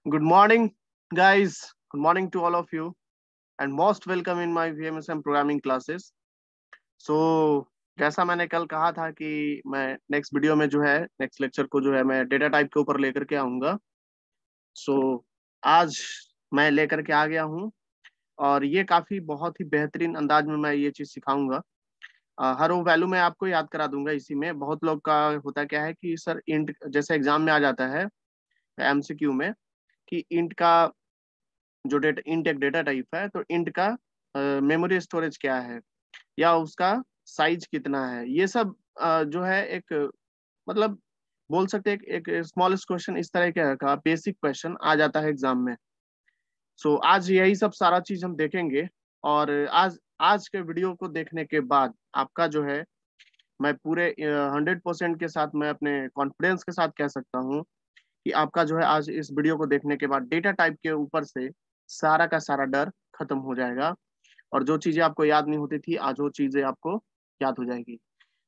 Good morning, guys. Good morning to all of you, and most welcome in my VMSM programming classes. So, जैसा मैंने कल कहा था कि मैं नेक्स्ट वीडियो में जो है नेक्स्ट लेक्चर को जो है मैं डेटा टाइप के ऊपर लेकर के आऊँगा. सो आज मैं लेकर के आ गया हूँ और ये काफ़ी बहुत ही बेहतरीन अंदाज में मैं ये चीज़ सिखाऊंगा. हर वो वैल्यू मैं आपको याद करा दूंगा. इसी में बहुत लोग का होता क्या है कि सर इंट जैसे एग्जाम में आ जाता है एमसीक्यू में कि इंट का जो डेटा इंट एक डेटा टाइप है, तो इंट का मेमोरी स्टोरेज क्या है या उसका साइज कितना है, ये सब जो है एक मतलब बोल सकते हैं एक स्मॉलेस्ट क्वेश्चन इस तरह का बेसिक क्वेश्चन आ जाता है एग्जाम में. सो आज यही सब सारा चीज हम देखेंगे. और आज आज के वीडियो को देखने के बाद आपका जो है मैं पूरे 100% के साथ मैं अपने कॉन्फिडेंस के साथ कह सकता हूँ कि आपका जो है आज इस वीडियो को देखने के बाद डेटा टाइप के ऊपर से सारा का सारा डर खत्म हो जाएगा और जो चीजें आपको याद नहीं होती थी आज वो चीजें आपको याद हो जाएगी.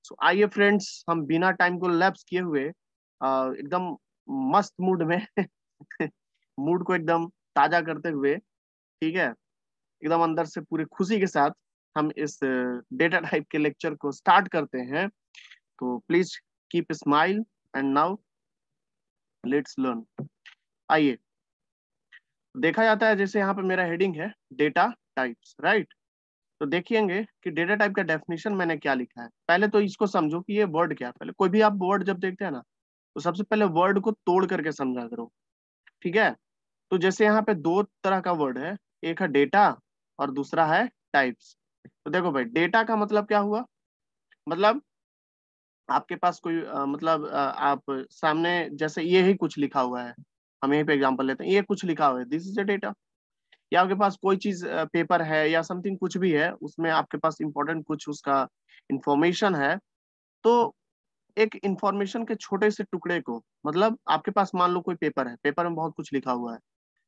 सो आइए फ्रेंड्स, हम बिना टाइम को लैप्स किए हुए एकदम मस्त मूड में मूड को एकदम ताजा करते हुए, ठीक है, एकदम अंदर से पूरी खुशी के साथ हम इस डेटा टाइप के लेक्चर को स्टार्ट करते हैं. तो please keep smile and now let's learn. आइए, देखा जाता है जैसे यहाँ पे मेरा हेडिंग है डेटा टाइप्स, राइट. तो देखिएंगे कि डेटा टाइप का डेफिनेशन मैंने क्या लिखा है. पहले तो इसको समझो कि ये वर्ड क्या है. पहले कोई भी आप वर्ड जब देखते हैं ना, तो सबसे पहले वर्ड को तोड़ करके समझा करो, ठीक है. तो जैसे यहाँ पे दो तरह का वर्ड है, एक है डेटा और दूसरा है टाइप्स. तो देखो भाई, डेटा का मतलब क्या हुआ, मतलब आपके पास कोई मतलब आप सामने जैसे ये ही कुछ लिखा हुआ है, हम यहीं पे एग्जांपल लेते हैं, ये कुछ लिखा हुआ है, दिस इज अ डेटा. या आपके पास कोई चीज पेपर है या समथिंग कुछ भी है, उसमें आपके पास इंपॉर्टेंट कुछ उसका इंफॉर्मेशन है. तो एक इंफॉर्मेशन के छोटे से टुकड़े को, मतलब आपके पास मान लो कोई पेपर है, पेपर में बहुत कुछ लिखा हुआ है,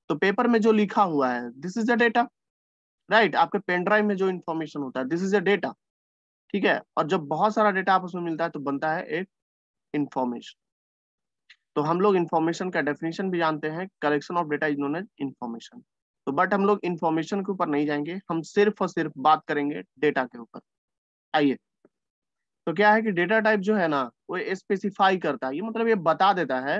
तो पेपर में जो लिखा हुआ है this is a data, right. आपके पेन ड्राइव में जो इन्फॉर्मेशन होता है दिस इज अ डेटा, ठीक है. और जब बहुत सारा डेटा आप उसमें मिलता है तो बनता है एक इंफॉर्मेशन. तो हम लोग इंफॉर्मेशन का डेफिनेशन भी जानते हैं, collection of data is known as information. तो बट हम लोग इंफॉर्मेशन के ऊपर नहीं जाएंगे, हम सिर्फ और सिर्फ बात करेंगे डेटा के ऊपर. आइए, तो क्या है कि डेटा टाइप जो है ना वो स्पेसिफाई करता है, ये मतलब ये बता देता है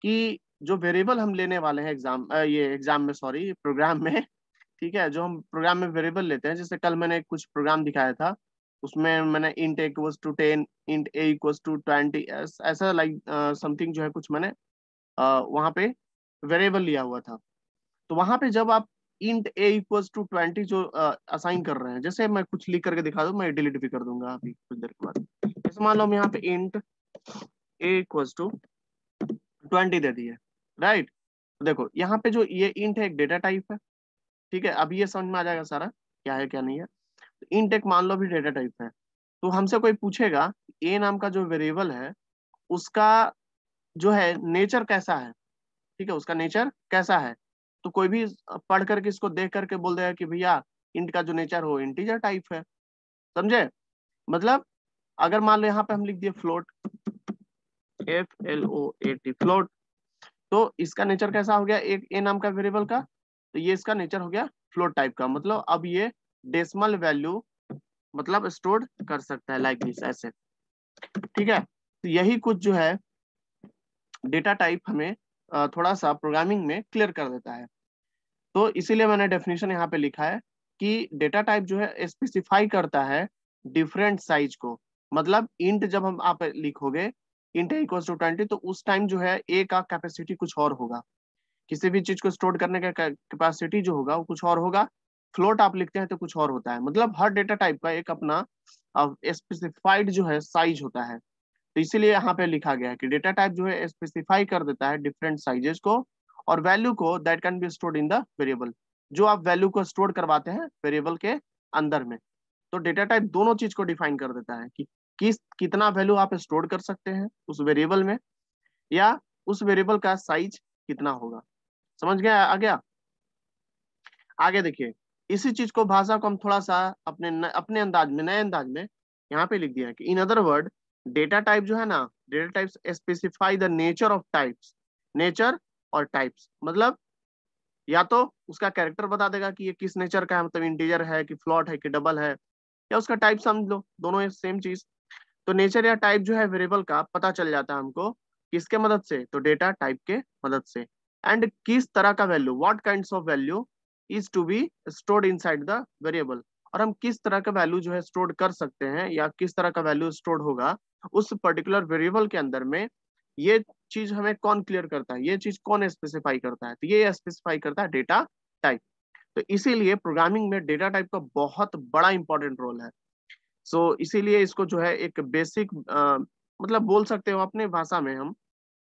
कि जो वेरिएबल हम लेने वाले हैं ये एग्जाम में, सॉरी, प्रोग्राम में, ठीक है, जो हम प्रोग्राम में वेरिएबल लेते हैं. जैसे कल मैंने कुछ प्रोग्राम दिखाया था, उसमें मैंने int equals to 10, int a equals to 20, ऐसा लाइक समथिंग जो है कुछ मैंने वहां पे वेरिएबल लिया हुआ था. तो वहां पे जब आप इंट ए इक्वल्स टू 20 जो असाइन कर रहे हैं, जैसे मैं कुछ लिख करके दिखा दूं, मैं डिलीट भी कर दूंगा अभी कुछ देर के बाद. जैसे मान लो हम यहाँ पे इंट ए इक्वल्स टू 20 दे दिए, राइट. तो देखो यहाँ पे जो ये इंट है एक डेटा टाइप है, ठीक है. अब ये समझ में आ जाएगा सारा क्या है क्या नहीं है. तो इंट एक मान लो भी डेटा टाइप है. तो हमसे कोई पूछेगा ए नाम का जो वेरिएबल है उसका जो है नेचर कैसा है, ठीक है, उसका नेचर कैसा है. तो कोई भी पढ़ करके इसको देख करके बोल देगा कि भैया इंट का जो नेचर हो इंटीजर टाइप है, समझे. मतलब अगर मान लो यहाँ पे हम लिख दिए फ्लोट, FLOAT, फ्लोट, तो इसका नेचर कैसा हो गया, एक ए नाम का वेरिएबल का, तो ये इसका नेचर हो गया फ्लोट टाइप का. मतलब अब ये डेसिमल वैल्यू मतलब स्टोर कर सकता है लाइक दिस, ऐसे, ठीक है. तो यही कुछ जो है डेटा टाइप हमें थोड़ा सा प्रोग्रामिंग में क्लियर कर देता है. तो इसीलिए मैंने डेफिनेशन यहाँ पे लिखा है कि डेटा टाइप जो है स्पेसिफाई करता है डिफरेंट साइज को. मतलब इंट जब हम आप लिखोगे इंट इक्वल्स टू 20, तो उस टाइम जो है ए का कैपेसिटी कुछ और होगा, किसी भी चीज को स्टोर करने का कैपेसिटी जो होगा वो कुछ और होगा. फ्लोट आप लिखते हैं तो कुछ और होता है. मतलब हर डेटा टाइप का एक अपना स्पेसिफाइड जो है साइज होता है. तो इसीलिए यहाँ पे लिखा गया है कि डेटा टाइप जो है स्पेसिफाई कर देता है डिफरेंट साइजेस को और वैल्यू को that can be stored in the variable, जो आप वैल्यू को स्टोर करवाते हैं वेरिएबल के अंदर में. तो डेटा टाइप दोनों चीज को डिफाइन कर देता है कि कितना वैल्यू आप स्टोर कर सकते हैं उस वेरिएबल में, या उस वेरिएबल का साइज कितना होगा. समझ गया, आ गया. आगे देखिए, इसी चीज को भाषा को हम थोड़ा सा अपने अंदाज में, नए अंदाज में यहाँ पे लिख दिया है कि in other word data type जो है ना, data types specify the nature of types. Nature और टाइप्स मतलब या तो उसका कैरेक्टर बता देगा कि ये किस नेचर का है, मतलब इंटीजर है कि फ्लोट है कि डबल है, या उसका टाइप समझ लो, दोनों सेम चीज। तो नेचर या टाइप जो है वेरिएबल का पता चल जाता है हमको किसके मदद से, तो डेटा टाइप के मदद से। एंड किस तरह का value, what kinds of value is to be stored inside the variable, और हम किस तरह का वैल्यू जो है स्टोर कर सकते हैं, या किस तरह का वैल्यू स्टोर्ड होगा उस पर्टिकुलर वेरिएबल के अंदर में, ये चीज हमें कौन क्लियर करता है, ये चीज कौन स्पेसिफाई करता है, तो ये स्पेसिफाई करता है डेटा टाइप। तो इसीलिए प्रोग्रामिंग में डेटा टाइप का बहुत बड़ा इंपॉर्टेंट रोल है। सो इसीलिए इसको जो है एक बेसिक मतलब बोल सकते हो अपने भाषा में हम,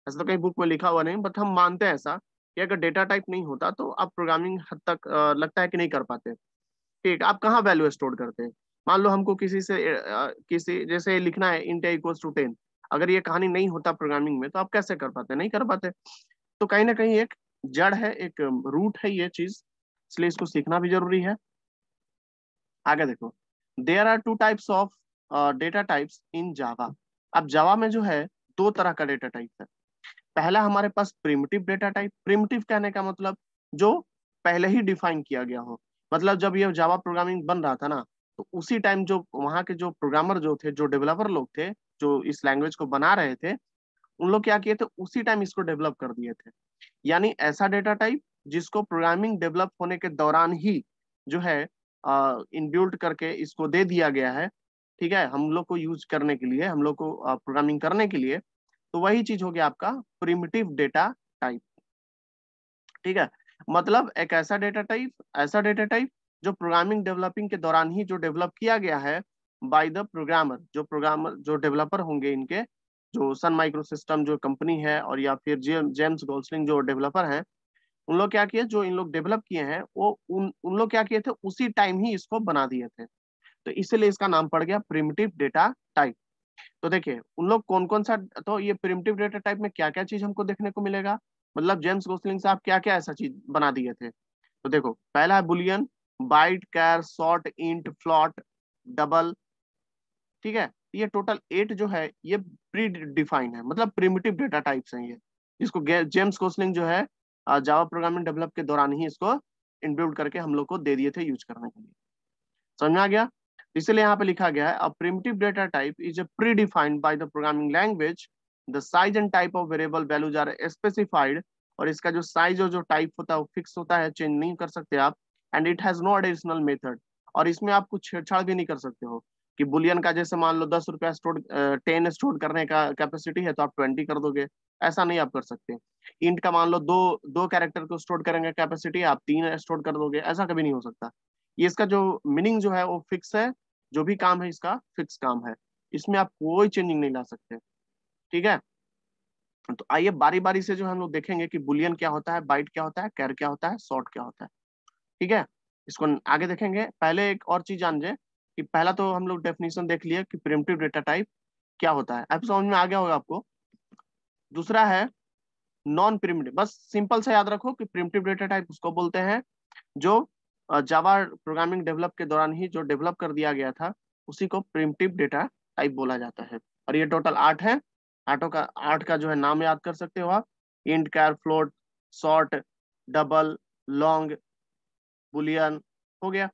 ऐसा तो कहीं बुक में लिखा हुआ नहीं, बट हम मानते हैं ऐसा कि अगर डेटा टाइप नहीं होता तो आप प्रोग्रामिंग हद तक लगता है कि नहीं कर पाते। ठीक, आप कहाँ वैल्यू स्टोर करते हैं? मान लो हमको किसी से किसी जैसे लिखना है int इक्वल्स टू 10, अगर ये कहानी नहीं होता प्रोग्रामिंग में तो आप कैसे कर पाते? नहीं कर पाते। तो कहीं ना कहीं एक जड़ है, एक रूट है ये चीज, इसलिए इसको सीखना भी जरूरी है। आगे देखो, there are two types of data types in Java. अब जावा में जो है दो तरह का डेटा टाइप है। पहला हमारे पास प्रिमिटिव डेटा टाइप। प्रिमिटिव कहने का मतलब जो पहले ही डिफाइन किया गया हो, मतलब जब ये जावा प्रोग्रामिंग बन रहा था ना, तो उसी टाइम जो वहाँ के जो प्रोग्रामर जो थे, जो डेवलपर लोग थे, जो इस लैंग्वेज को बना रहे थे, उन लोग क्या किए थे, उसी टाइम इसको डेवलप कर दिए थे। यानी ऐसा डेटा टाइप जिसको प्रोग्रामिंग डेवलप होने के दौरान ही जो है इनबिल्ट करके इसको दे दिया गया है, ठीक है, हम लोग को यूज करने के लिए, हम लोग को प्रोग्रामिंग करने के लिए। तो वही चीज हो गया आपका प्रिमिटिव डेटा टाइप। ठीक है, मतलब एक ऐसा डेटा टाइप जो प्रोग्रामिंग डेवलपिंग के दौरान ही जो डेवलप किया गया है बाय द प्रोग्रामर जो डेवलपर होंगे इनके, जो सन माइक्रो सिस्टम जो कंपनी है, और या फिर जेम्स गोल्सलिंग जो डेवलपर हैं, उन लोग क्या किए, जो इन लोग डेवलप किए हैं वो उन लोग क्या किए थे, उसी टाइम ही इसको बना दिए थे। तो इसलिए इसका नाम पड़ गया प्रिमिटिव डेटा टाइप। तो देखिए उन लोग कौन कौन सा, तो ये प्रिमिटिव डेटा टाइप में क्या क्या चीज हमको देखने को मिलेगा, मतलब जेम्स गोसलिंग साहब क्या क्या ऐसा चीज बना दिए थे। तो देखो, पहला है बुलियन, बाइट, कैर, शॉर्ट, इंट, फ्लॉट, डबल। ठीक है, ये टोटल 8 जो है ये प्री डिफाइन है, मतलब प्रिमिटिव डेटा टाइप्स हैं ये, जिसको जेम्स गोसलिंग जो है जावा प्रोग्रामिंग डेवलप के दौरान ही इसको इनबिल्ड करके हम लोग को दे दिए थे यूज करने के लिए। समझ में आ गया? इसलिए यहाँ पे लिखा गया है a primitive data type is predefined by the programming language, the size and type of variable values are specified, और इसका जो साइज और जो टाइप होता है वो फिक्स होता है, चेंज नहीं कर सकते आप। And it has no additional method, और इसमें आप कुछ छेड़छाड़ भी नहीं कर सकते हो कि बुलियन का जैसे मान लो 10 रुपया स्टोर 10 स्टोर करने का कैपेसिटी है तो आप 20 कर दोगे, ऐसा नहीं आप कर सकते। इंट का मान लो दो दो कैरेक्टर को स्टोर करेंगे कैपेसिटी, आप 3 स्टोर कर दोगे, ऐसा कभी नहीं हो सकता। ये इसका जो मीनिंग जो है वो फिक्स है, जो भी काम है इसका फिक्स काम है, इसमें आप कोई चेंजिंग नहीं ला सकते। ठीक है, तो आइए बारी बारी से जो हम लोग देखेंगे कि बुलियन क्या होता है, बाइट क्या होता है, कैर क्या होता है, सॉर्ट क्या होता है। ठीक है, इसको आगे देखेंगे। पहले एक और चीज जान जाए कि पहला तो हम लोग डेफिनेशन देख लिया कि प्रिमिटिव डेटा टाइप क्या होता है, अब समझ में आ गया होगा आपको। दूसरा है नॉन प्रिमिटिव, बस सिंपल से याद रखो कि प्रिमिटिव डेटा टाइप उसको बोलते हैं जो जावा प्रोग्रामिंग डेवलप के दौरान ही जो डेवलप कर दिया गया था, उसी को प्रिमिटिव डेटा टाइप बोला जाता है। और ये टोटल 8 है। आठ का जो है नाम याद कर सकते हो आप, int, char, float, short, double, long, boolean, हो गया।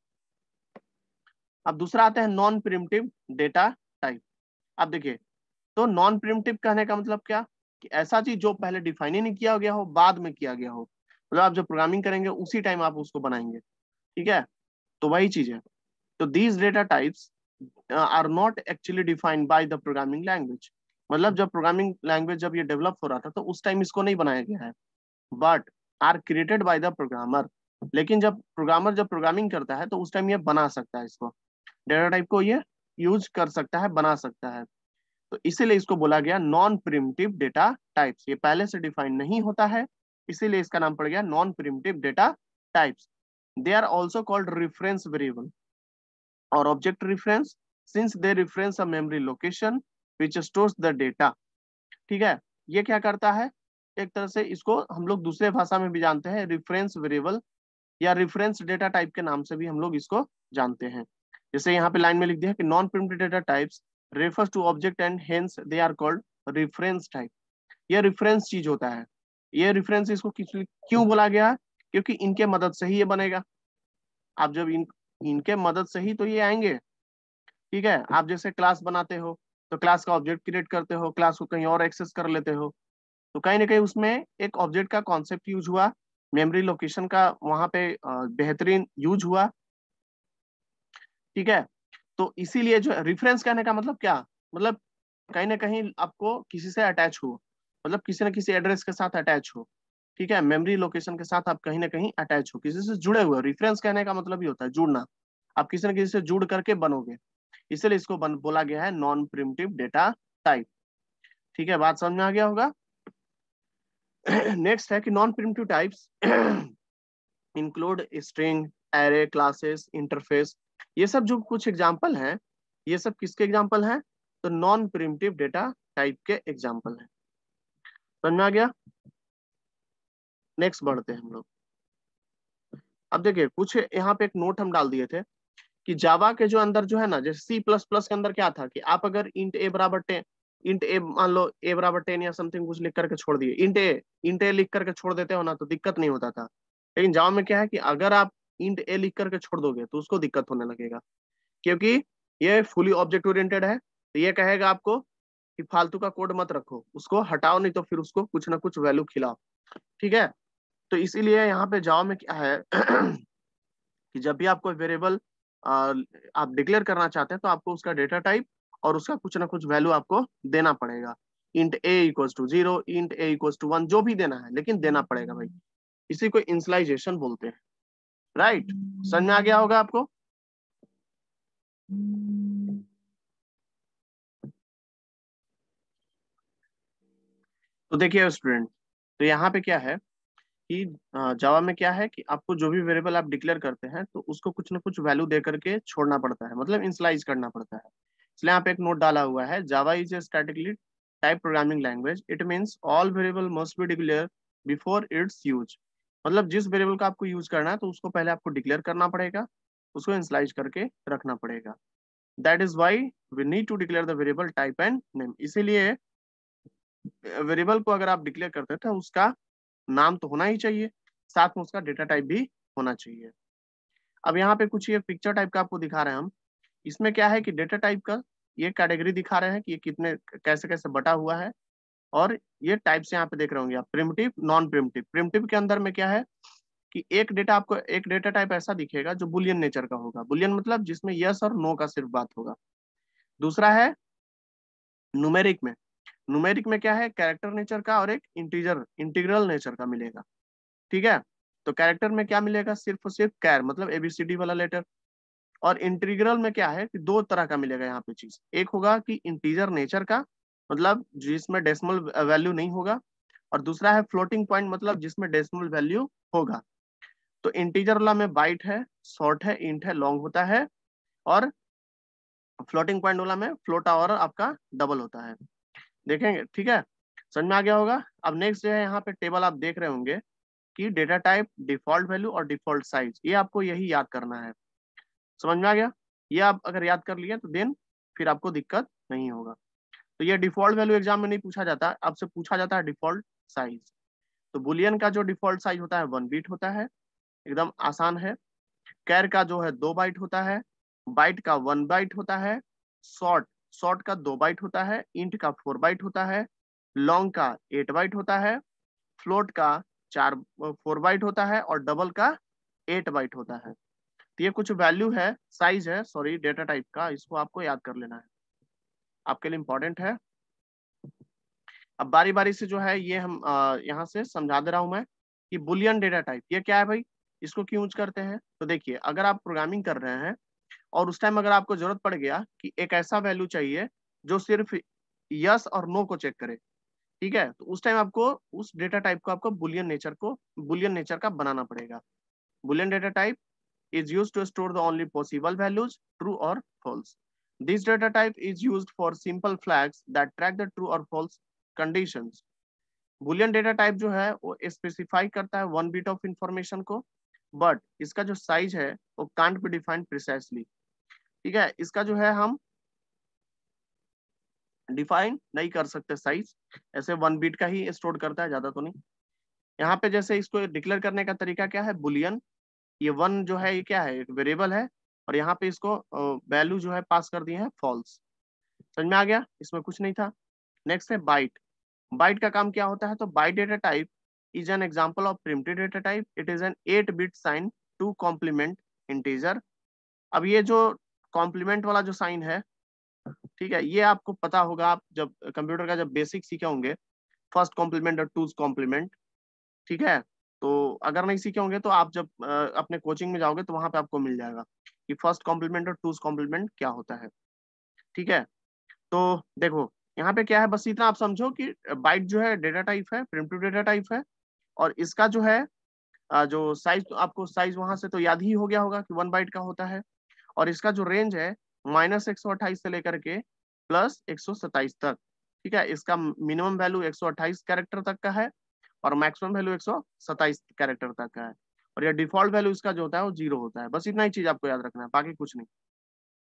अब दूसरा आता है नॉन प्रिमिटिव डेटा टाइप। अब देखिए, तो नॉन प्रिमिटिव कहने का मतलब क्या, कि ऐसा चीज जो पहले डिफाइन ही नहीं किया गया हो, बाद में किया गया हो, मतलब आप जब प्रोग्रामिंग करेंगे उसी टाइम आप उसको बनाएंगे। ठीक है, तो वही चीज है। तो these data types are not actually defined by the programming language, मतलब जब प्रोग्रामिंग लैंग्वेज जब ये डेवलप हो रहा था तो उस टाइम इसको नहीं बनाया गया है, but are created by the programmer. लेकिन जब प्रोग्रामर जब प्रोग्रामिंग करता है तो उस टाइम ये बना सकता है, इसको डेटा टाइप को ये यूज कर सकता है, बना सकता है। तो इसीलिए इसको बोला गया नॉन प्रिमिटिव डेटा टाइप्स, ये पहले से डिफाइन नहीं होता है, इसीलिए इसका नाम पड़ गया non primitive data types. They are also called reference variable or object reference, since they reference a memory location which stores the data. ठीक है, ये क्या करता है, एक तरह से इसको हम लोग दूसरे भाषा में भी जानते हैं रेफरेंस वेरिएबल, या रेफरेंस डेटा टाइप के नाम से भी हम लोग इसको जानते हैं। जैसे यहाँ पे लाइन में लिख दिया कि non primitive data types refers to object and hence they are called reference type. ये रेफरेंस चीज होता है, ये रेफरेंस इसको क्यों बोला गया, क्योंकि इनके मदद से ही ये बनेगा। आप जब इनके मदद से ही तो ये आएंगे। ठीक है, आप जैसे क्लास बनाते हो तो क्लास का ऑब्जेक्ट क्रिएट करते हो, क्लास को कहीं और एक्सेस कर लेते हो, तो कहीं ना कहीं उसमें एक ऑब्जेक्ट का कॉन्सेप्ट यूज हुआ, मेमोरी लोकेशन का वहां पे बेहतरीन यूज हुआ। ठीक है, तो इसीलिए जो रेफरेंस कहने का मतलब क्या, मतलब कहीं ना कहीं आपको किसी से अटैच हो, मतलब किसी न किसी एड्रेस के साथ अटैच हो। ठीक है, मेमोरी लोकेशन के साथ आप कहीं ना कहीं अटैच हो, किसी से जुड़े हुए। रेफरेंस कहने का मतलब ही होता है जुड़ना, आप किसी न किसी से जुड़ करके बनोगे, इसलिए इसको बोला गया है नॉन प्रिमिटिव डेटा टाइप। ठीक है, बात समझ में आ गया होगा। नेक्स्ट है कि non primitive types include string, array, classes, interface. ये सब जो कुछ एग्जांपल हैं, ये सब किसके एग्जांपल हैं, तो नॉन प्रिमिटिव डेटा टाइप के एग्जांपल हैं। समझ में आ गया। नेक्स्ट बढ़ते हैं हम लोग। अब देखिए कुछ यहाँ पे एक नोट हम डाल दिए थे कि जावा के जो अंदर जो है ना, जैसे सी प्लस प्लस के अंदर क्या था कि आप अगर इंट ए बराबर 10, इंट ए मान लो ए बराबर 10 या समथिंग कुछ लिख करके छोड़ दिए, इंट ए लिख करके छोड़ देते हो ना तो दिक्कत नहीं होता था। लेकिन जावा में क्या है कि अगर आप इंट ए लिख करके छोड़ दोगे तो उसको दिक्कत होने लगेगा, क्योंकि ये फुली ऑब्जेक्ट ओरिएंटेड है। तो ये कहेगा आपको कि फालतू का कोड मत रखो, उसको हटाओ, नहीं तो फिर उसको कुछ ना कुछ वैल्यू खिलाओ। ठीक है, तो इसीलिए यहाँ पे जावा में क्या है कि जब भी आपको वेरिएबल आप डिक्लेयर करना चाहते हैं तो आपको उसका डेटा टाइप और उसका कुछ ना कुछ वैल्यू आपको देना पड़ेगा। Int a equals to 0, int a equals to 1, जो भी देना है लेकिन देना पड़ेगा भाई। इसी को इनिशियलाइजेशन बोलते हैं। राइट, समझ में आ गया होगा आपको। तो देखिए स्टूडेंट, तो यहाँ पे क्या है कि जावा में क्या है कि आपको जो भी वेरिएबल आप डिक्लेयर करते हैं तो उसको कुछ ना कुछ वैल्यू दे करके छोड़ना पड़ता है, मतलब इनिशियलाइज करना पड़ता है। इसलिए यहाँ पे एक नोट डाला हुआ है, Java is a statically type programming language, it means all variable must be declare before it's use. मतलब जिस वेरिएबल का आपको यूज करना है तो उसको पहले आपको डिक्लेयर करना पड़ेगा, उसको इनिशियलाइज करके रखना पड़ेगा। That is why we need to declare the variable type and name. इसीलिए वेरिएबल को अगर आप डिक्लेयर करते हैं तो उसका नाम तो होना ही चाहिए, साथ में उसका डेटा टाइप भी होना चाहिए। अब यहाँ पे कुछ ये पिक्चर टाइप का आपको दिखा रहे हैं हम। इसमें क्या है कि डेटा टाइप का ये कैटेगरी दिखा रहे हैं कि ये कितने कैसे कैसे बटा हुआ है, और ये टाइप्स यहाँ पे देख रहे होंगे आप, प्रिमिटिव, नॉन प्रिमिटिव। प्रिमिटिव के अंदर में क्या है कि एक डेटा आपको एक डेटा टाइप ऐसा दिखेगा जो बुलियन नेचर का होगा। बुलियन मतलब जिसमें यस और नो का सिर्फ बात होगा। दूसरा है न्यूमेरिक में। न्यूमेरिक में क्या है, कैरेक्टर नेचर का और एक इंटीग्रल नेचर का मिलेगा। ठीक है, तो कैरेक्टर में क्या मिलेगा, सिर्फ और सिर्फ कैर मतलब एबीसीडी वाला लेटर। और इंटीग्रल में क्या है कि दो तरह का मिलेगा यहाँ पे चीज, एक होगा कि इंटीजर नेचर का मतलब जिसमें डेसिमल वैल्यू नहीं होगा, और दूसरा है फ्लोटिंग पॉइंट मतलब जिसमें डेसिमल वैल्यू होगा। तो इंटीजर वाला में बाइट है, शॉर्ट है, इंट है, लॉन्ग होता है, और फ्लोटिंग पॉइंट वाला में फ्लोट और आपका डबल होता है। देखेंगे, ठीक है, समझ में आ गया होगा। अब नेक्स्ट जो है यहाँ पे टेबल आप देख रहे होंगे कि डेटा टाइप, डिफॉल्ट वैल्यू और डिफॉल्ट साइज, ये आपको यही याद करना है। समझ में आ गया, ये आप अगर याद कर लिए तो देन फिर आपको दिक्कत नहीं होगा। तो ये डिफॉल्ट वैल्यू एग्जाम में नहीं पूछा जाता, आपसे पूछा जाता है डिफॉल्ट साइज। तो बुलियन का जो डिफॉल्ट साइज होता है 1 बीट होता है, एकदम आसान है। कैर का जो है 2 बाइट होता है, बाइट का 1 बाइट होता है, शॉर्ट शॉर्ट का 2 बाइट होता है, इंट का 4 बाइट होता है, लॉन्ग का 8 बाइट होता है, फ्लोट का 4 4 बाइट होता है, और डबल का 8 बाइट होता है। तो ये कुछ वैल्यू है, साइज है सॉरी, डेटा टाइप का, इसको आपको याद कर लेना है, आपके लिए इंपॉर्टेंट है। अब बारी बारी से जो है ये हम यहाँ से समझा दे रहा हूं मैं कि बुलियन डेटा टाइप ये क्या है भाई, इसको क्यों यूज करते हैं। तो देखिए, अगर आप प्रोग्रामिंग कर रहे हैं और उस टाइम अगर आपको जरूरत पड़ गया कि एक ऐसा वैल्यू चाहिए जो सिर्फ यस और नो को चेक करे, ठीक है, तो उस टाइम आपको उस डेटा टाइप को आपको बुलियन नेचर का बनाना पड़ेगा। Boolean data type is used to store the only possible values, true or false. This data type is used for simple flags that track the true or false conditions. Boolean data type जो है वो specify करता है 1 beat of information को, but इसका जो size है वो कांट बी डिफाइंड प्रिसाइसली। ठीक है, इसका जो है हम डिफाइन नहीं कर सकते साइज, ऐसे 1 बिट का ही स्टोर करता है, ज्यादा तो नहीं। यहाँ पे जैसे इसको डिक्लेयर करने का तरीका क्या है, बुलियन, ये 1 जो है ये क्या है, एक वेरिएबल है, और यहाँ पे इसको वैल्यू जो है पास कर दिए हैं फॉल्स। समझ में आ गया, इसमें कुछ नहीं था। नेक्स्ट है बाइट। बाइट का काम क्या होता है, तो byte data type is an example of primitive data type, it is an 8 bit sign two complement integer. अब ये जो कॉम्प्लीमेंट वाला जो साइन है, ठीक है, ये आपको पता होगा, आप जब कंप्यूटर का जब बेसिक सीखे होंगे, फर्स्ट कॉम्प्लीमेंट और टूज कॉम्प्लीमेंट, ठीक है। तो अगर नहीं सीखे होंगे तो आप जब अपने कोचिंग में जाओगे तो वहां पे आपको मिल जाएगा कि फर्स्ट कॉम्प्लीमेंट और टूज कॉम्प्लीमेंट क्या होता है, ठीक है। तो देखो यहाँ पे क्या है, बस इतना आप समझो कि बाइट जो है डेटा टाइप है, प्रिमिटिव डेटा टाइप है, और इसका जो है जो साइज, तो आपको साइज वहां से तो याद ही हो गया होगा कि 1 बाइट का होता है, और इसका जो रेंज है -128 से लेकर के +127 तक, ठीक है। इसका मिनिमम वैल्यू 128 कैरेक्टर तक का है, और मैक्सिमम वैल्यू 127 कैरेक्टर तक का है, और ये डिफॉल्ट वैल्यू इसका जो होता है वो 0 होता है। बस इतना ही चीज आपको याद रखना है, बाकी कुछ नहीं।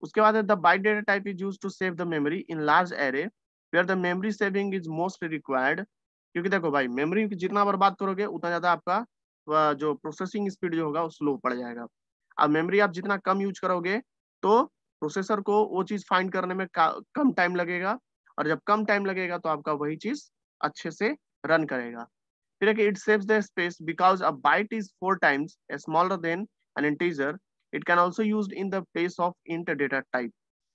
उसके बाद the byte data type is used to save the memory in large array where the memory saving is most required. क्योंकि देखो भाई, मेमोरी जितना बर्बाद करोगे उतना ज्यादा आपका जो प्रोसेसिंग स्पीड जो होगा वो स्लो पड़ जाएगा। अब मेमोरी आप जितना कम यूज करोगे तो प्रोसेसर को वो चीज फाइंड करने में कम टाइम लगेगा, और जब कम टाइम लगेगा तो आपका वही चीज अच्छे से रन करेगा। फिर है कि it saves the space because a byte is 4 times smaller than an integer. It can also used in the place of int data type.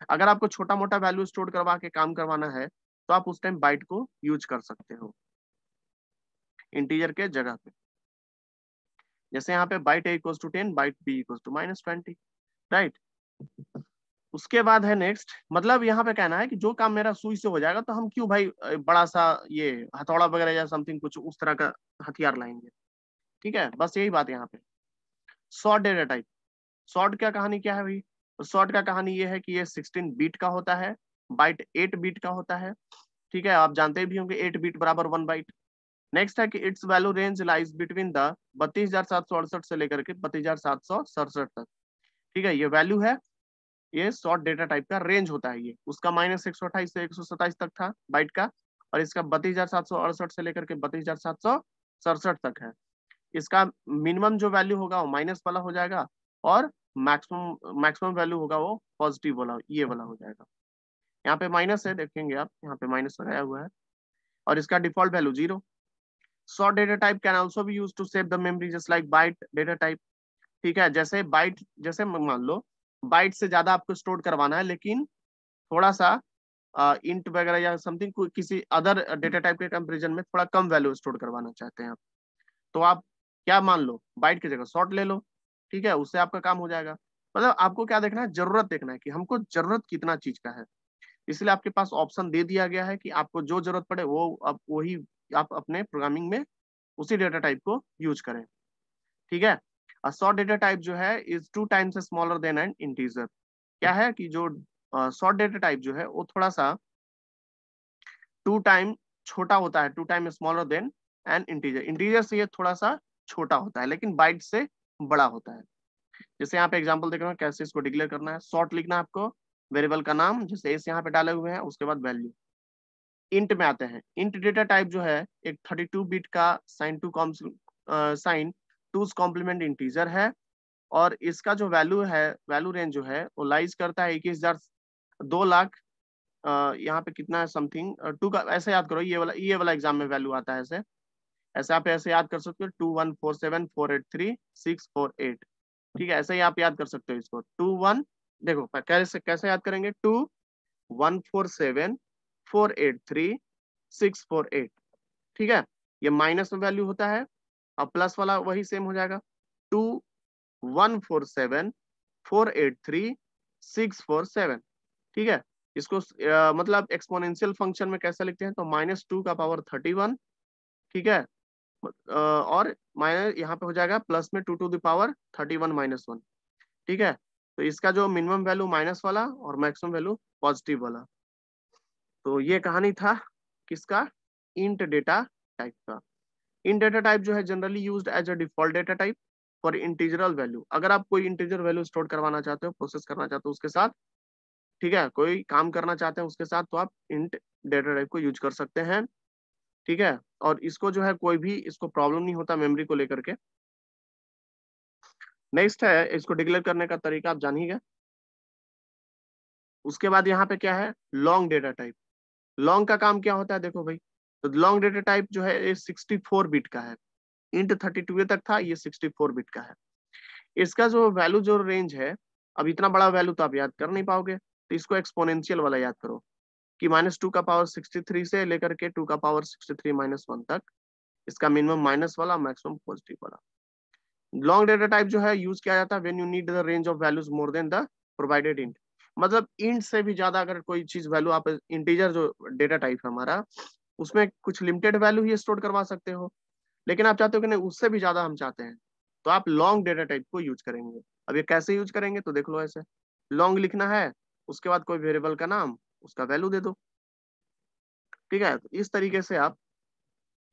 अगर आपको छोटा मोटा वैल्यू स्टोर करवा के काम करवाना है तो आप उस टाइम बाइट को यूज कर सकते हो इंटीजर के जगह पे। जैसे यहाँ पे byte a equals to 10, byte b equals to -20, right. उसके बाद है नेक्स्ट, मतलब यहाँ पे कहना है कि जो काम मेरा सुई से हो जाएगा तो हम क्यों भाई बड़ा सा ये हथौड़ा वगैरह या समथिंग कुछ उस तरह का हथियार लाएंगे, ठीक है। बस यही बात है यहाँ पे। शॉर्ट डेटा टाइप, शॉर्ट क्या कहानी क्या है भाई, तो शॉर्ट का कहानी ये है कि ये 16 बीट का होता है, बाइट 8 बीट का होता है, ठीक है। आप जानते भी होंगे 8 बीट बराबर 1 बाइट। नेक्स्ट है कि it's value range lies between the 32,768 से लेकर के 32,767 तक, ठीक है। ये वैल्यू है, ये शॉर्ट डेटा टाइप का रेंज होता है, ये उसका -128 से 127 तक था बाइट का, और इसका 32,768 से लेकर के 32,767 तक है। इसका मिनिमम जो वैल्यू होगा वो माइनस वाला हो जाएगा, और मैक्सिमम मैक्सिमम वैल्यू होगा वो पॉजिटिव वाला, ये वाला हो जाएगा। यहाँ पे माइनस है, देखेंगे आप यहाँ पे माइनस लगाया हुआ है, और इसका default value 0। Short data type can also be use to save the memory just like byte data type, ठीक है। जैसे बाइट, जैसे मान लो बाइट से ज्यादा आपको स्टोर करवाना है, लेकिन थोड़ा सा इंट वगैरह या समथिंग किसी अदर डेटा टाइप के कंपेरिजन में थोड़ा कम वैल्यू स्टोर करवाना चाहते हैं आप, तो आप क्या मान लो, बाइट की जगह शॉर्ट ले लो, ठीक है। उससे आपका काम हो जाएगा। मतलब आपको क्या देखना है, जरूरत देखना है कि हमको जरूरत कितना चीज का है, इसलिए आपके पास ऑप्शन दे दिया गया है कि आपको जो जरूरत पड़े वो आप वही आप अपने प्रोग्रामिंग में उसी डेटा टाइप को यूज करें, ठीक है। शॉर्ट डेटा टाइप जो है is 2 times smaller than N integer. क्या है कि जो शॉर्ट डेटा टाइप जो है वो थोड़ा सा 2 टाइम छोटा होता है, 2 time smaller than N integer. Integer से ये थोड़ा सा छोटा होता है, लेकिन बाइट से बड़ा होता है। जैसे यहाँ पे एग्जांपल देख रहे हो कैसे इसको डिक्लेयर करना है। शॉर्ट लिखना है आपको, वेरिएबल का नाम जैसे एस यहाँ पे डाले हुए हैं, उसके बाद वैल्यू। इंट में आते हैं, इंट डेटा टाइप जो है एक 32 बिट का साइन टूज कॉम्प्लीमेंट इंटीजर है, और इसका जो वैल्यू है, वैल्यू रेंज जो है वो लाइज करता है 21,000 2 लाख, यहाँ पे कितना है समथिंग टू का, ऐसे याद करो, ये वाला एग्जाम में वैल्यू आता है ऐसे, ऐसे आप ऐसे याद कर सकते हो 2147483648, ठीक है। ऐसे ही आप याद कर सकते हो इसको 21, देखो कैसे कैसे याद करेंगे, 2147483648, ठीक है। ये माइनस में वैल्यू होता है, अब प्लस वाला वही सेम हो जाएगा 2147483647, ठीक है। इसको मतलब एक्सपोनेंशियल फंक्शन में कैसे लिखते हैं, तो -2 का पावर 31, ठीक है। और माइनस यहाँ पे हो जाएगा प्लस में 2 टू द पावर 31 -1, ठीक है। तो इसका जो मिनिमम वैल्यू माइनस वाला और मैक्सिमम वैल्यू पॉजिटिव वाला। तो ये कहानी था किसका, इंट डेटा टाइप का। इंट डेटा टाइप जो है generally used as a default data type for integral value. अगर आप कोई इंटीजर वैल्यू स्टोर करवाना चाहते हो, प्रोसेस करना चाहते हो उसके साथ, ठीक है, कोई काम करना चाहते हैं उसके साथ तो आप इंट डेटा टाइप को यूज कर सकते हैं। ठीक है, और इसको जो है कोई भी इसको प्रॉब्लम नहीं होता मेमोरी को लेकर के। नेक्स्ट है, इसको डिक्लेयर करने का तरीका आप जान ही गए। उसके बाद यहाँ पे क्या है, लॉन्ग डेटा टाइप। लॉन्ग का काम क्या होता है देखो भाई, तो लॉन्ग डेटा टाइप जो है ये 64 बिट का है। इंट 32 तक था, ये 64 बिट का है। इसका जो वैल्यू जो रेंज है, अब इतना बड़ा वैल्यू तो आप याद कर नहीं पाओगे, तो इसको एक्सपोनेंशियल वाला याद करो कि -2 का पावर 63 से लेकर के 2 का पावर 63 -1 तक, इसका मिनिमम माइनस वाला, मैक्सिमम पॉजिटिव वाला। लॉन्ग डेटा टाइप जो है यूज किया जाता है when you need the range of values more than the provided int. मतलब इंट से भी ज्यादा अगर कोई चीज वैल्यू आप, इंटीजर जो डेटा टाइप है हमारा, उसमें कुछ लिमिटेड वैल्यू ही स्टोर करवा सकते हो, लेकिन आप चाहते हो कि नहीं उससे भी ज्यादा हम चाहते हैं, तो आप लॉन्ग डेटा टाइप को यूज करेंगे। अब ये कैसे यूज करेंगे तो देख लो, ऐसे लॉन्ग लिखना है, उसके बाद कोई वेरिएबल का नाम, उसका वैल्यू दे दो। ठीक है, तो इस तरीके से आप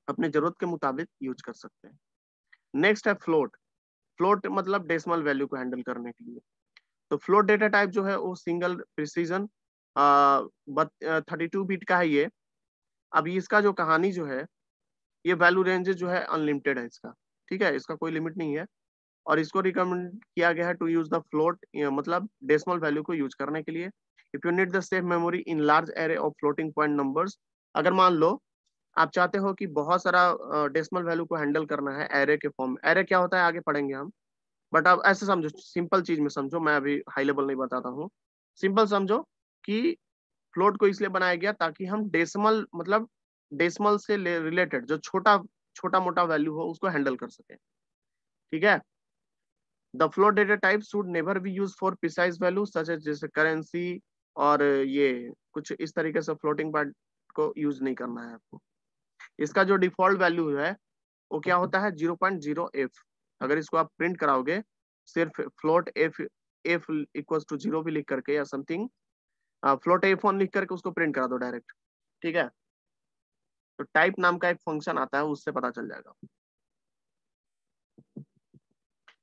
अपने जरूरत के मुताबिक यूज कर सकते हैं। नेक्स्ट है फ्लोट। फ्लोट मतलब डेसिमल वैल्यू को हैंडल करने के लिए। तो फ्लोट डेटा टाइप जो है वो सिंगल प्रिसीजन 32 बिट का है ये। अब इसका जो कहानी जो है, ये वैल्यू रेंज जो है अनलिमिटेड है इसका। ठीक है, इसका कोई लिमिट नहीं है, और इसको रिकमेंड किया गया है टू यूज द फ्लोट, मतलब डेसिमल वैल्यू को यूज करने के लिए। If you need the safe memory in large array of floating point numbers, अगर मान लो आप चाहते हो कि बहुत सारा डेसिमल वैल्यू को हैंडल करना है एरे के फॉर्म में। एरे क्या होता है आगे पढ़ेंगे हम, बट आप ऐसे समझो, सिंपल चीज में समझो, मैं अभी हाई लेवल नहीं बताता हूँ। सिंपल समझो कि फ्लोट को इसलिए बनाया गया ताकि हम डेसिमल, मतलब डेसिमल से रिलेटेड जो छोटा छोटा मोटा वैल्यू हो उसको हैंडल कर सके। ठीक है, the float data type should never be use for precise value such as, जैसे करेंसी और ये कुछ इस तरीके से फ्लोटिंग पॉइंट को यूज नहीं करना है आपको। इसका जो डिफॉल्ट वैल्यू है वो क्या होता है, 0.0f। अगर इसको आप प्रिंट कराओगे सिर्फ float F, F equal to 0 भी लिख करके या समथिंग, फ्लोट एफ ऑन लिख करके उसको प्रिंट करा दो डायरेक्ट। ठीक है, तो टाइप नाम का एक फंक्शन आता है, उससे पता चल जाएगा।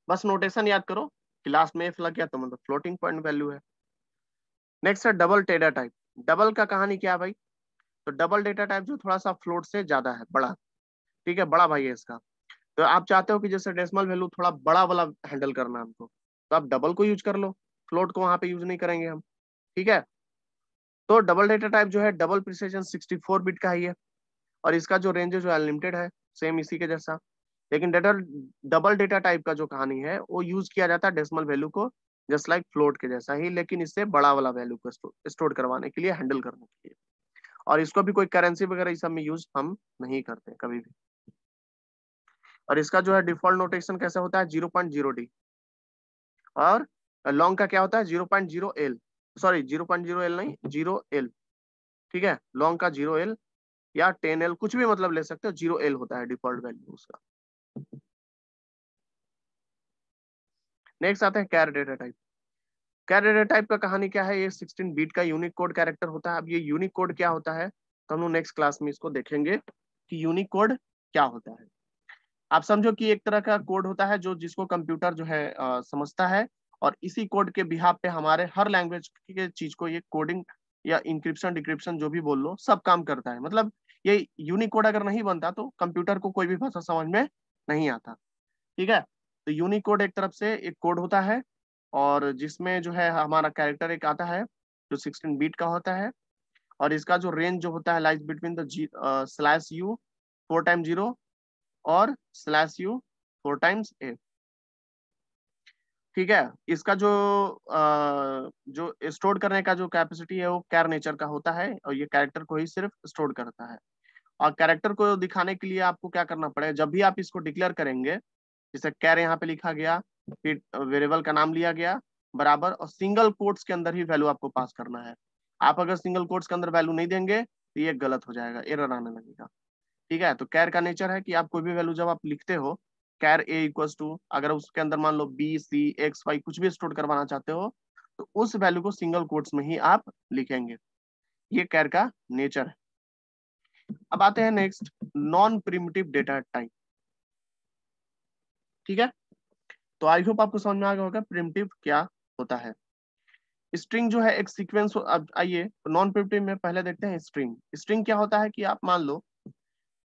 बस नोटेशन याद करो कि लास्ट में एफ लग गया तो मतलब फ्लोटिंग पॉइंट वैल्यू है। नेक्स्ट है डबल डेटा टाइप। डबल का कहानी क्या है भाई, तो डबल डेटा टाइप जो थोड़ा सा फ्लोट से ज्यादा है, बड़ा। ठीक है, बड़ा भाई है इसका। तो आप चाहते हो कि जैसे डेसिमल वैल्यू थोड़ा बड़ा वाला हैंडल करना है हमको, तो आप डबल को यूज कर लो, फ्लोट को वहां पे यूज नहीं करेंगे हम। ठीक है, तो डबल डेटा टाइप जो है डबल प्रिसिजन 64 बिट का ही है, और इसका जो रेंज है जो अनलिमिटेड है, सेम इसी के जैसा। लेकिन डेटा डबल डेटा टाइप का जो कहानी है वो यूज किया जाता है डेसिमल वैल्यू को जस्ट लाइक फ्लोट के जैसा ही, लेकिन इससे बड़ा वाला वैल्यू को स्टोर करवाने के लिए, हैंडल करने के लिए। और इसको भी कोई करेंसी वगैरह इस सब में यूज हम नहीं करते कभी भी। और इसका जो है डिफॉल्ट नोटेशन कैसे होता है, 0.0d। और लॉन्ग का क्या होता है, 0.0l, सॉरी 0.0l नहीं, 0l। ठीक है, लॉन्ग का 0l या 10l, कुछ भी मतलब ले सकते हो, 0l होता है डिफॉल्ट वैल्यू उसका। नेक्स्ट आता है char data type. Char data type का कहानी क्या है, ये 16 बीट का यूनिक कोड कैरेक्टर होता है। अब ये यूनिक कोड क्या होता है तो हम लोग नेक्स्ट क्लास में इसको देखेंगे कि यूनिक कोड क्या होता है। आप समझो कि एक तरह का कोड होता है जो जिसको कंप्यूटर जो है समझता है, और इसी कोड के बिहाफ पे हमारे हर लैंग्वेज के चीज को ये कोडिंग या इंक्रिप्शन डिक्रिप्शन जो भी बोल लो सब काम करता है। मतलब ये यूनिक कोड अगर नहीं बनता तो कंप्यूटर को कोई भी भाषा समझ में नहीं आता। ठीक है, तो यूनिक कोड एक तरफ से एक कोड होता है, और जिसमें जो है हमारा कैरेक्टर एक आता है जो 16 बीट का होता है, और इसका जो रेंज जो होता है lies between the /u 4 time 0 और /u 4 टाइम्स a। ठीक है, इसका जो स्टोर करने का जो कैपेसिटी है वो कैर नेचर का होता है, और ये कैरेक्टर को ही सिर्फ स्टोर करता है। और कैरेक्टर को दिखाने के लिए आपको क्या करना पड़ेगा, जब भी आप इसको डिक्लेयर करेंगे, जैसे कैर यहाँ पे लिखा गया, फिर वेरिएबल का नाम लिया गया बराबर, और सिंगल कोट्स के अंदर ही वैल्यू आपको पास करना है। आप अगर सिंगल कोट्स के अंदर वैल्यू नहीं देंगे तो ये गलत हो जाएगा, एरर आने लगेगा। ठीक है, तो कैर का नेचर है कि आप कोई भी वैल्यू जब आप लिखते हो, कैर ए इक्वल्स टू, अगर उसके अंदर मान लो बी सी एक्स वाई कुछ भी स्टोर करवाना चाहते हो, तो उस वैल्यू को सिंगल कोट्स में ही आप लिखेंगे। ये कैर का नेचर है। अब आते हैं next, non primitive data type. ठीक है, तो आई होप आपको समझ में आ गया होगा प्रिमिटिव क्या होता है। स्ट्रिंग जो है एक सीक्वेंस। अब आइए नॉन प्रिमिटिव में पहले देखते हैं स्ट्रिंग। स्ट्रिंग क्या होता है कि आप मान लो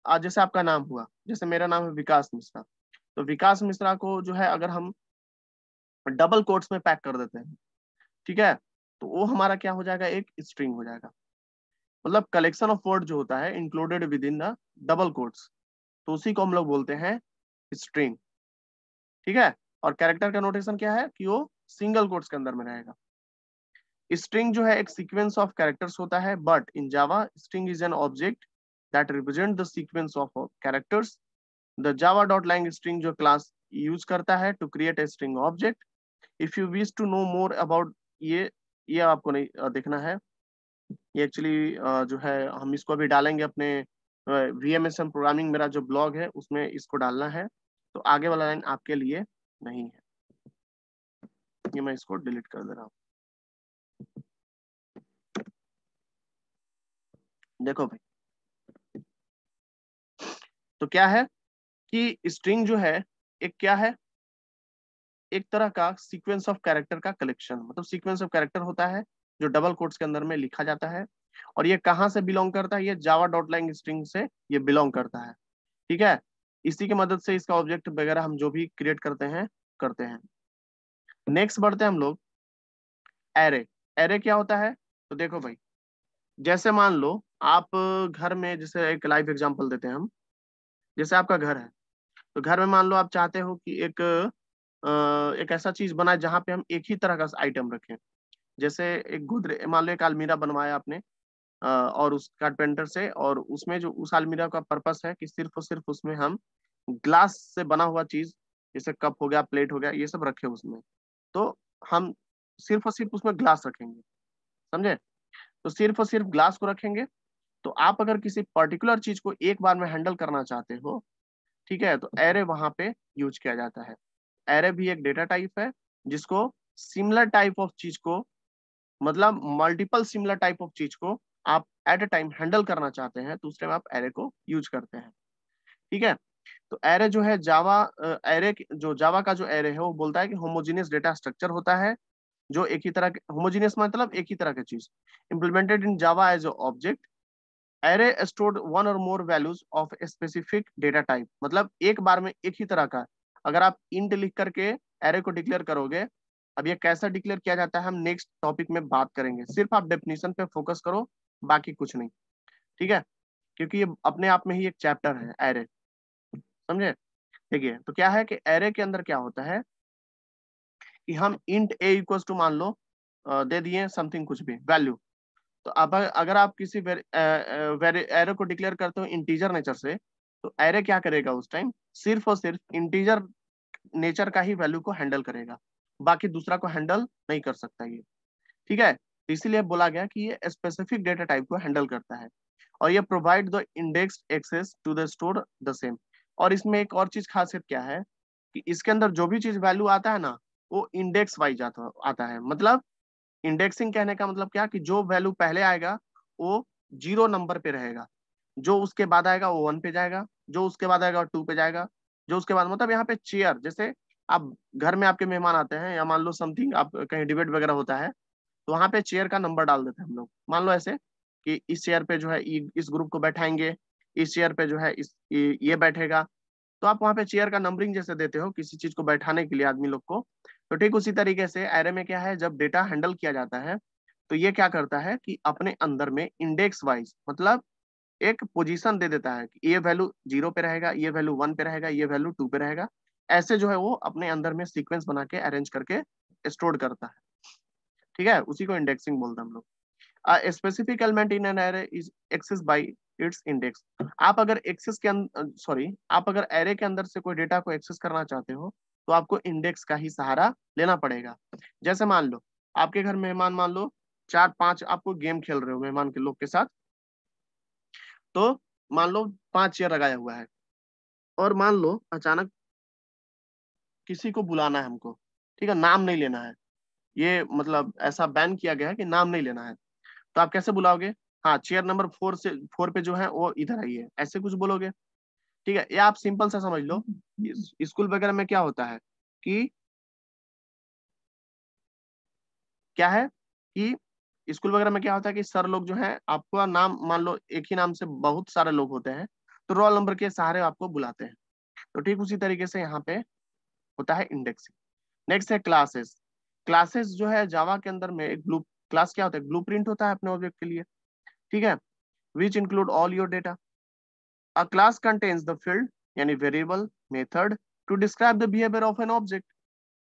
आज जैसे आपका नाम हुआ, जैसे मेरा नाम है विकास मिश्रा, तो विकास मिश्रा को जो है अगर हम डबल कोट्स में पैक कर देते हैं, ठीक है, तो वो हमारा क्या हो जाएगा, एक स्ट्रिंग हो जाएगा। मतलब कलेक्शन ऑफ वर्ड जो होता है included with in the double quotes, तो उसी को हम लोग बोलते हैं स्ट्रिंग। ठीक है, और कैरेक्टर का नोटेशन क्या है कि वो सिंगल कोट्स के अंदर में रहेगा। स्ट्रिंग जो है एक सीक्वेंस ऑफ कैरेक्टर्स होता है, but in Java string is an object that represent the sequence of characters. The Java dot lang string जो क्लास यूज करता है to create a string object. If you wish to know more about ये आपको नहीं देखना है, ये actually जो है हम इसको अभी डालेंगे अपने VMSM प्रोग्रामिंग, मेरा जो ब्लॉग है उसमें इसको डालना है, तो आगे वाला लाइन आपके लिए नहीं है, ये मैं इसको डिलीट कर दे रहा हूँ। देखो भाई, तो क्या है कि स्ट्रिंग जो है एक क्या है, एक तरह का सीक्वेंस ऑफ कैरेक्टर का कलेक्शन, मतलब सीक्वेंस ऑफ कैरेक्टर होता है जो डबल कोट्स के अंदर में लिखा जाता है। और ये कहाँ से बिलोंग करता है, ये जावा डॉट लैंग स्ट्रिंग से ये बिलोंग करता है। ठीक है, इसी की मदद से इसका ऑब्जेक्ट वगैरह हम जो भी क्रिएट करते हैं। नेक्स्ट बढ़ते हैं हम लोग एरे। एरे क्या होता है, तो देखो भाई, जैसे मान लो आप घर में, जैसे एक लाइव एग्जांपल देते हैं हम, जैसे आपका घर है, तो घर में मान लो आप चाहते हो कि एक ऐसा चीज बनाए जहां पे हम एक ही तरह का आइटम रखें। जैसे एक गोदरेज, मान लो एक अलमीरा बनवाया आपने और उस कारपेंटर से, और उसमें जो उस अलमीरा का पर्पस है कि सिर्फ और सिर्फ उसमें हम ग्लास से बना हुआ चीज, जैसे कप हो गया, प्लेट हो गया, ये सब रखे उसमें, तो हम सिर्फ और सिर्फ उसमें ग्लास रखेंगे, समझे। तो सिर्फ और सिर्फ ग्लास को रखेंगे। तो आप अगर किसी पर्टिकुलर चीज को एक बार में हैंडल करना चाहते हो, ठीक है, तो एरे वहां पे यूज किया जाता है। एरे भी एक डेटा टाइप है जिसको सिमिलर टाइप ऑफ चीज को, मतलब मल्टीपल सिमिलर टाइप ऑफ चीज को आप एट अ टाइम हैंडल करना चाहते हैं, तो उस टाइम आप एरे को यूज करते हैं। ठीक है, तो एरे जो है जावा, एरे जो जावा का जो एरे है वो बोलता है कि होमोजीनियस डेटा स्ट्रक्चर होता है, जो एक ही तरह के, होमोजीनियस मतलब एक ही तरह की चीज, implemented in Java as object. Array stored one or more values of specific data type, मतलब एक बार में एक ही तरह का। अगर आप इंट लिख करके एरे को डिक्लेयर करोगे, अब ये कैसा डिक्लेयर किया जाता है हम नेक्स्ट टॉपिक में बात करेंगे, सिर्फ आप डेफिनेशन पे फोकस करो, बाकी कुछ नहीं। ठीक है, क्योंकि ये अपने आप में ही एक चैप्टर है एरे, समझे। देखिए, तो क्या है कि एरे के अंदर क्या होता है कि हम इंट ए इक्वल टू मान लो दे दिए समथिंग, कुछ भी वैल्यू। तो अब अगर आप किसी एरे को डिक्लेयर करते हो इंटीजर नेचर से, तो एरे क्या करेगा उस टाइम, सिर्फ और सिर्फ इंटीजर नेचर का ही वैल्यू को हैंडल करेगा, बाकी दूसरा को हैंडल नहीं कर सकता ये। ठीक है, तो इसीलिए बोला गया कि ये स्पेसिफिक डेटा टाइप को हैंडल करता है, और ये provide the index access to the store the same. और इसमें एक और चीज खासियत क्या है कि इसके अंदर जो भी चीज वैल्यू आता है ना, वो इंडेक्स वाइज आता है। मतलब इंडेक्सिंग कहने का मतलब क्या कि जो वैल्यू पहले आएगा वो 0 नंबर पे रहेगा, जो उसके बाद आएगा वो 1 पे जाएगा, जो उसके बाद आएगा वो 2 पे जाएगा, जो उसके बाद, मतलब यहाँ पे चेयर, जैसे आप घर में आपके मेहमान आते हैं, या मान लो समथिंग आप कहीं डिबेट वगैरह होता है, तो वहां पे चेयर का नंबर डाल देते हैं हम लोग। मान लो ऐसे कि इस चेयर पे जो है इस ग्रुप को बैठाएंगे, इस चेयर पे जो है ये बैठेगा। तो आप वहां पे चेयर का नंबरिंग जैसे देते हो किसी चीज को बैठाने के लिए आदमी लोग को, तो ठीक उसी तरीके से एरे में क्या है, जब डेटा हैंडल किया जाता है, तो ये क्या करता है कि अपने अंदर में इंडेक्स वाइज, मतलब एक पोजीशन दे देता है कि ये वैल्यू 0 पे रहेगा, ये वैल्यू 1 पे रहेगा, ये वैल्यू 2 पे रहेगा। ऐसे जो है वो अपने अंदर में सीक्वेंस बना के अरेंज करके स्टोर करता है। ठीक है, उसी को इंडेक्सिंग बोलते हैं हम लोग। A specific element in an array is accessed by its index। आप अगर एक्सेस के सॉरी, आप अगर एरे के अंदर से कोई डेटा को एक्सेस करना चाहते हो, तो आपको इंडेक्स का ही सहारा लेना पड़ेगा। जैसे मान लो आपके घर मेहमान, मान लो 4-5 आपको गेम खेल रहे हो मेहमान के लोग के साथ, तो मान लो 5 चेयर लगाया हुआ है, और मान लो अचानक किसी को बुलाना है हमको, ठीक है, नाम नहीं लेना है, ये मतलब ऐसा बैन किया गया है कि नाम नहीं लेना है, तो आप कैसे बुलाओगे, हाँ चेयर नंबर 4 पे जो है वो इधर आई है, ऐसे कुछ बोलोगे। ठीक है, ये आप सिंपल सा समझ लो। स्कूल वगैरह में क्या होता है कि क्या है कि स्कूल वगैरह में क्या होता है कि सर लोग जो है आपका नाम, मान लो एक ही नाम से बहुत सारे लोग होते हैं, तो रोल नंबर के सहारे आपको बुलाते हैं। तो ठीक उसी तरीके से यहाँ पे होता है इंडेक्सिंग। नेक्स्ट है क्लासेस। क्लासेस जो है जावा के अंदर में एक ब्लू क्लास क्या होता है, ब्लू प्रिंट होता है अपने ऑब्जेक्ट के लिए, ठीक है, which include all your data. A class contains the field यानी variable, method to describe the behaviour of an object.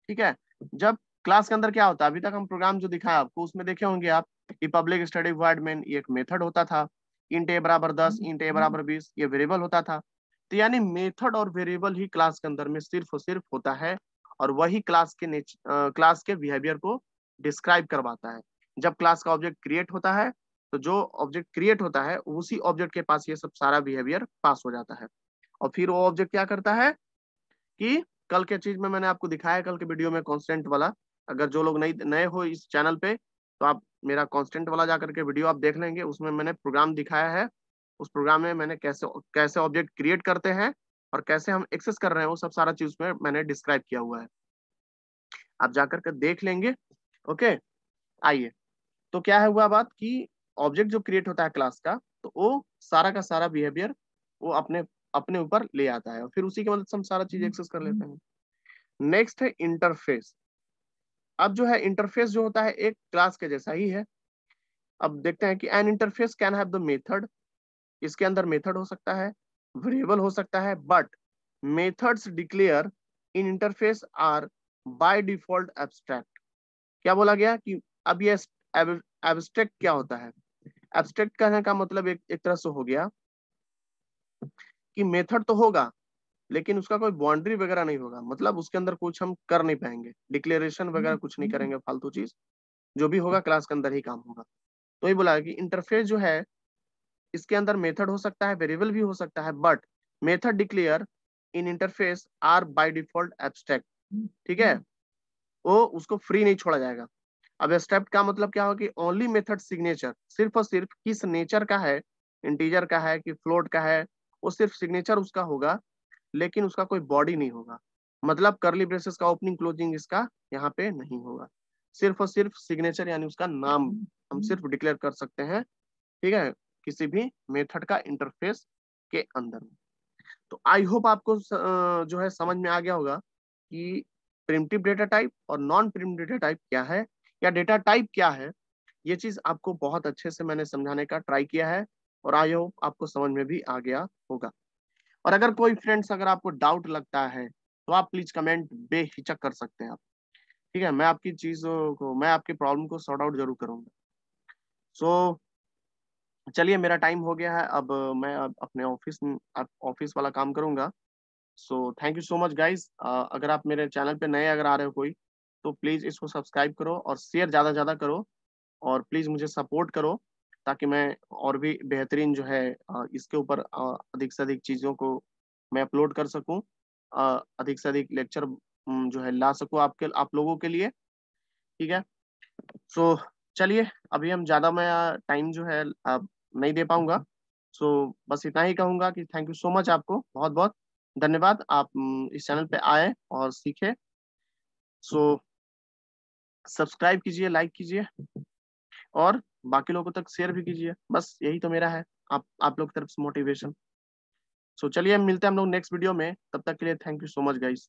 ठीक है, जब क्लास के अंदर क्या होता है, अभी तक हम प्रोग्राम जो दिखाया आपको उसमें देखे होंगे आप कि पब्लिक स्टैटिक वॉइड मेन ये एक मेथड होता था, इंट ए बराबर 10, इंट ए बराबर 20 ये वेरिएबल होता था। तो यानी मेथड और वेरिएबल ही क्लास के अंदर में सिर्फ और सिर्फ होता है, और वही क्लास के बिहेवियर को डिस्क्राइब करवाता है। जब क्लास का ऑब्जेक्ट क्रिएट होता है तो जो ऑब्जेक्ट क्रिएट होता है उसी ऑब्जेक्ट के पास ये सब सारा बिहेवियर पास हो जाता है, और फिर वो ऑब्जेक्ट क्या करता है कि कल के चीज में मैंने आपको दिखाया, कल के वीडियो में कांस्टेंट वाला, अगर जो लोग नए नए हो इस चैनल पे तो आप मेरा कांस्टेंट वाला जाकर के वीडियो आप देख लेंगे, उसमें मैंने प्रोग्राम दिखाया है। उस प्रोग्राम में मैंने कैसे कैसे ऑब्जेक्ट क्रिएट करते हैं और कैसे हम एक्सेस कर रहे हैं वो सब सारा चीज में मैंने डिस्क्राइब किया हुआ है, आप जाकर के देख लेंगे। ओके, आइए, तो क्या है हुआ बात कि ऑब्जेक्ट जो क्रिएट होता है क्लास का, तो वो सारा का सारा बिहेवियर वो अपने अपने ऊपर ले आता है, और फिर उसी की मदद से हम सारा चीज एक्सेस कर लेते हैं। नेक्स्ट है इंटरफेस। अब जो है इंटरफेस जो होता है एक क्लास के जैसा ही है। अब देखते हैं कि N interface can have the method, इसके अंदर मेथड हो सकता है, वेरिएबल हो सकता है, but methods declare in interface are by default abstract. क्या बोला गया कि अब ये एब्स्ट्रैक्ट क्या होता है, एब्स्ट्रैक्ट कहने का मतलब एक तरह से हो गया कि मेथड तो होगा लेकिन उसका कोई बाउंड्री वगैरह नहीं होगा, मतलब उसके अंदर कुछ हम कर नहीं पाएंगे, डिक्लेरेशन वगैरह कुछ नहीं करेंगे, फालतू चीज, जो भी होगा क्लास के अंदर ही काम होगा। तो ये बोला कि इंटरफेस जो है इसके अंदर मेथड हो सकता है, वेरिएबल भी हो सकता है, but method declare in interface are by default abstract. ठीक है, वो उसको फ्री नहीं छोड़ा जाएगा। अब एब्स्ट्रैक्ट का मतलब क्या हो कि ओनली मेथड सिग्नेचर, सिर्फ और सिर्फ किस नेचर का है, इंटीजर का है कि फ्लोट का है, वो सिर्फ सिग्नेचर उसका होगा, लेकिन उसका कोई बॉडी नहीं होगा। मतलब करली ब्रेसेस का ओपनिंग क्लोजिंग इसका यहाँ पे नहीं होगा, सिर्फ और सिर्फ सिग्नेचर यानी उसका नाम हम सिर्फ डिक्लेयर कर सकते हैं, ठीक है, किसी भी मेथड का इंटरफेस के अंदर। तो आई होप आपको जो है समझ में आ गया होगा कि प्रिमिटिव डेटा टाइप और नॉन प्रिमिटिव डेटा टाइप क्या है, या डेटा टाइप क्या है। ये चीज आपको बहुत अच्छे से मैंने समझाने का ट्राई किया है, और आई होप आपको समझ में भी आ गया होगा। और अगर कोई फ्रेंड्स अगर आपको डाउट लगता है तो आप प्लीज कमेंट बेहिचक कर सकते हैं आप, ठीक है, मैं आपकी चीजों को, मैं आपकी प्रॉब्लम को सॉर्ट आउट जरूर करूंगा। सो चलिए, मेरा टाइम हो गया है, अब मैं अब अपने ऑफिस वाला काम करूंगा। So thank you so much guys. अगर आप मेरे चैनल पे नए अगर आ रहे हो कोई, तो प्लीज इसको सब्सक्राइब करो और शेयर ज्यादा ज्यादा करो, और प्लीज मुझे सपोर्ट करो, ताकि मैं और भी बेहतरीन जो है इसके ऊपर अधिक से अधिक चीजों को मैं अपलोड कर सकूं, अधिक से अधिक लेक्चर जो है ला सकूं आप लोगों के लिए, ठीक है। सो चलिए, अभी हम ज्यादा मैं टाइम जो है नहीं दे पाऊंगा। सो बस इतना ही कहूंगा कि थैंक यू सो मच, आपको बहुत बहुत धन्यवाद, आप इस चैनल पे आए और सीखे। सो सब्सक्राइब कीजिए, लाइक कीजिए, और बाकी लोगों तक शेयर भी कीजिए, बस यही तो मेरा है आप लोग की तरफ से मोटिवेशन। सो चलिए, हम मिलते हैं हम लोग नेक्स्ट वीडियो में, तब तक के लिए thank you so much guys.